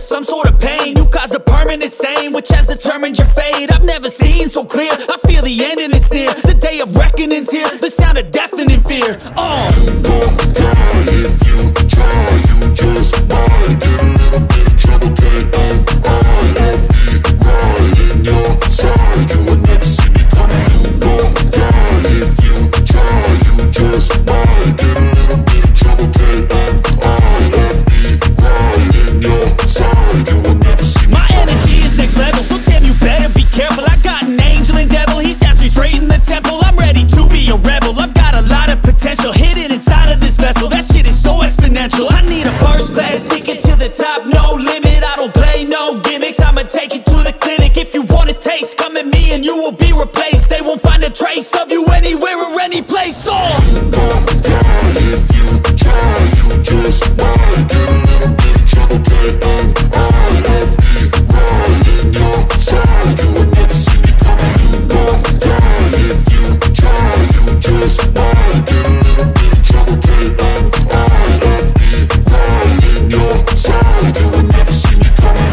some sort of pain. You caused a permanent stain, which has determined your fate. I've never seen so clear, I feel the end and it's near. The day of reckoning's here, the sound of deafening fear. You gon' die if you try, you just might get a little bit of trouble, K-N-I-F-E, right in your side. You would never see me coming. You gon' die if you try, you just might get a little bit of trouble, K-N-I-F-E, right in your side. You would never see me My coming. energy is next level, so damn you better be careful. I got an angel and devil, he stabs me straight in the temple. I'm ready to be a rebel, I've got a lot of potential hidden inside of this vessel. That shit is so exponential. I need a first class ticket to the top, no limit. I don't play no gimmicks, I'ma take you to the clinic. If you want a taste, come at me and you will be replaced. They won't find a trace of you anywhere or any place. You gon' die if you try, you just might get a little bit of trouble, K-N-I-F-E, right in your side. You would never see me coming. You gon' die if you try, you just might get a little bit of trouble, K-N-I-F-E, right in your side. You would never see me coming.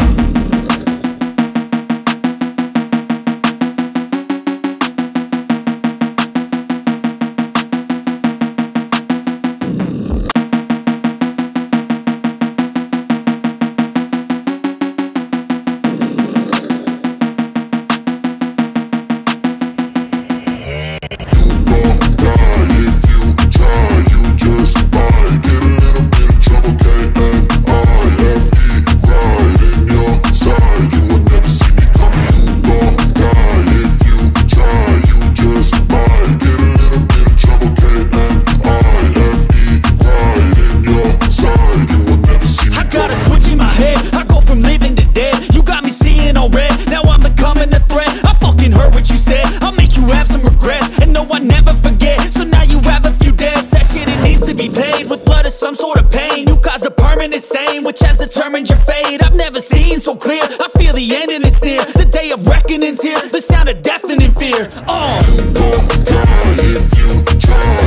Some sort of pain, you caused a permanent stain, which has determined your fate. I've never seen so clear, I feel the end and it's near. The day of reckoning's here, the sound of deafening fear. You gon' die if you try.